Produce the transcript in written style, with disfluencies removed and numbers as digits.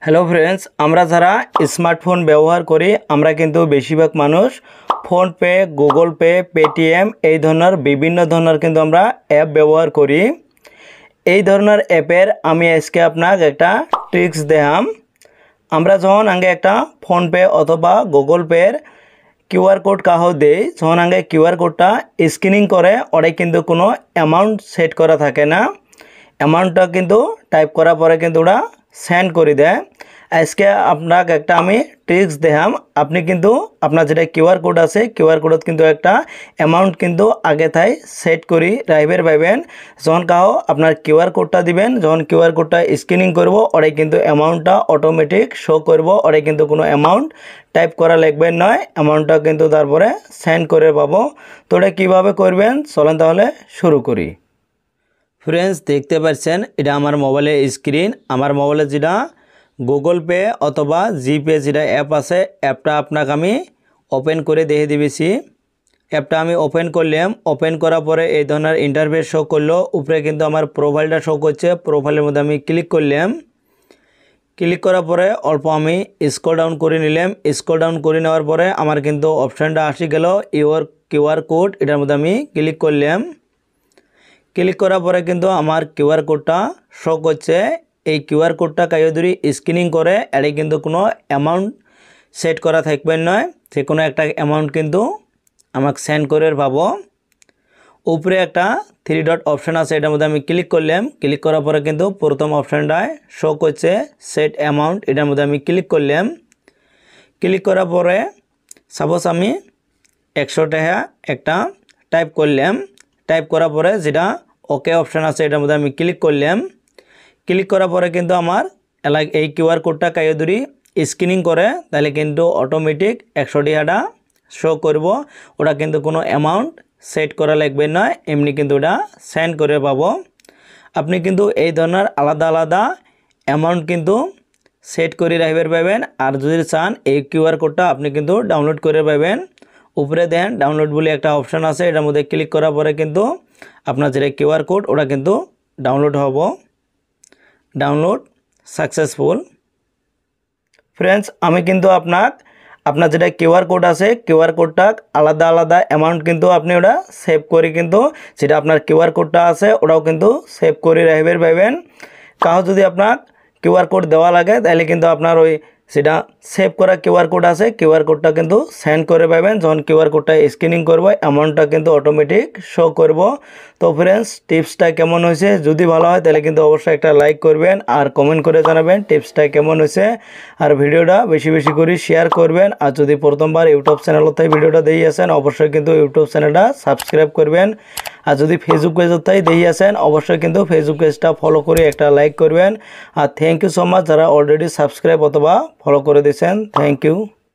Hello friends, আমরা যারা smartphone ব্যবহার করি আমরা কিন্তু বেশিরভাগ মানুষ ফোনপে, গুগল পে, পেটিএম এই ধরনের বিভিন্ন ধরনের কিন্তু আমরা অ্যাপ ব্যবহার করি। এই ধরনের অ্যাপের আমি আজকে আপনাকে একটা ট্রিক্স দেখাম। আমরা যখন আগে একটা ফোনপে অথবা গুগল পের কিউআর কোড কাহো দেই, যখন আগে কিউআর কোডটা স্ক্যানিং করে ওটাই কিন্তু কোনো অ্যামাউন্ট সেট করা থাকে না। অ্যামাউন্টটা কিন্তু টাইপ করার পরে কিন্তু ওরা সেন্ড করে দেয়। আজকে আপনাকে একটা আমি ট্রিক্স দেখাম। আপনি কিন্তু আপনার যেটা কিউআর কোড আছে কিউআর কোডত কিন্তু একটা অ্যামাউন্ট কিন্তু আগে তাই সেট করি রাখবেন পাইবেন। যখন কাহো আপনার কিউআর কোডটা দিবেন, যখন কিউআর কোডটা স্ক্যানিং করব ওরাই কিন্তু অ্যামাউন্টটা অটোমেটিক শো করব। ওরাই কিন্তু কোনো অ্যামাউন্ট টাইপ করা লাগবে নয়, অ্যামাউন্টটা কিন্তু তারপরে সেন্ড করে পাবো। তো এটা কীভাবে করবেন চলেন তাহলে শুরু করি। ফ্রেন্ডস, দেখতে পাচ্ছেন এটা আমার মোবাইলের স্ক্রিন। আমার মোবাইলে যেটা গুগল পে অথবা জিপে যেটা অ্যাপ আছে অ্যাপটা আপনাকে আমি ওপেন করে দেখে দিবেছি। অ্যাপটা আমি ওপেন করলাম, ওপেন করার পরে এই ধরনের ইন্টারফেস শো করলো। উপরে কিন্তু আমার প্রোফাইলটা শো করছে, প্রোফাইলের মধ্যে আমি ক্লিক করলাম। ক্লিক করার পরে অল্প আমি স্ক্রল ডাউন করে নিলাম। স্ক্রল ডাউন করে নেওয়ার পরে আমার কিন্তু অপশানটা আসে গেল ইওর কিউআর কোড, এটার মধ্যে আমি ক্লিক করলাম। ক্লিক করার পরে কিন্তু আমার কিউআর কোডটা শো করছে। এই কিউআর কোডটা কাইও যদি স্ক্যানিং করে এটাই কিন্তু কোনো অ্যামাউন্ট সেট করা থাকবে নয়, যে কোনো একটা অ্যামাউন্ট কিন্তু আমাকে সেন্ড করে পাবো। উপরে একটা 3 ডট অপশান আছে, এটার মধ্যে আমি ক্লিক করলাম। ক্লিক করার পরে কিন্তু প্রথম অপশানটায় শো করছে সেট অ্যামাউন্ট, এটার মধ্যে আমি ক্লিক করলাম। ক্লিক করার পরে সাপোজ আমি 100 টাকা একটা টাইপ করলাম। টাইপ করার পরে যেটা ওকে অপশান আছে এটার মধ্যে আমি ক্লিক করলাম। ক্লিক করার পরে কিন্তু আমার এই কিউআর কোডটা কাইও যদি স্ক্যানিং করে তাহলে কিন্তু অটোমেটিক 100 টাকাটা শো করব। ওটা কিন্তু কোনো অ্যামাউন্ট সেট করা লাগবে না, এমনি কিন্তু ওটা সেন্ড করে পাবো। আপনি কিন্তু এই ধরনের আলাদা আলাদা অ্যামাউন্ট কিন্তু সেট করে রাখবেন পাবেন। আর যদি চান এই কিউআর কোডটা আপনি কিন্তু ডাউনলোড করে পাবেন। উপরে দেন ডাউনলোড বলে একটা অপশান আছে, এটার মধ্যে ক্লিক করার পরে কিন্তু আপনার যেটা কিউআর কোড ওটা কিন্তু ডাউনলোড হব। Download successful. ফ্রেন্ডস, আমি কিন্তু আপনার যেটা কিউআর কোড আছে কিউআর কোডটা আলাদা আলাদা অ্যামাউন্ট কিন্তু আপনি ওটা সেভ করে কিন্তু যেটা আপনার কিউআর কোডটা আছে ওটাও কিন্তু সেভ করে রাখবেন পাইবেন। কাউ যদি আপনার কিউআর কোড দেওয়া লাগে তাহলে কিন্তু আপনার ওই সেটা সেভ করা কিউআর কোড আছে কিউআর কোডটা কিন্তু সেন্ড করে পাবেন। যখন কিউআর কোডটা স্ক্যানিং করবো অ্যামাউন্টটা কিন্তু অটোমেটিক শো করব। তো ফ্রেন্ডস, টিপসটা কেমন হয়েছে যদি ভালো হয় তাহলে কিন্তু অবশ্যই একটা লাইক করবেন আর কমেন্ট করে জানাবেন টিপসটা কেমন হয়েছে। আর ভিডিওটা বেশি বেশি করে শেয়ার করবেন। আর যদি প্রথমবার ইউটিউব চ্যানেলতে ভিডিওটা দিয়ে আসেন অবশ্যই কিন্তু ইউটিউব চ্যানেলটা সাবস্ক্রাইব করবেন। আর যদি ফেসবুক পেজটাই দিয়ে আসেন অবশ্যই কিন্তু ফেসবুক পেজটা ফলো করে একটা লাইক করবেন। আর থ্যাংক ইউ সো মাচ যারা অলরেডি সাবস্ক্রাইব অথবা ফলো করে দিয়েছেন। Thank you.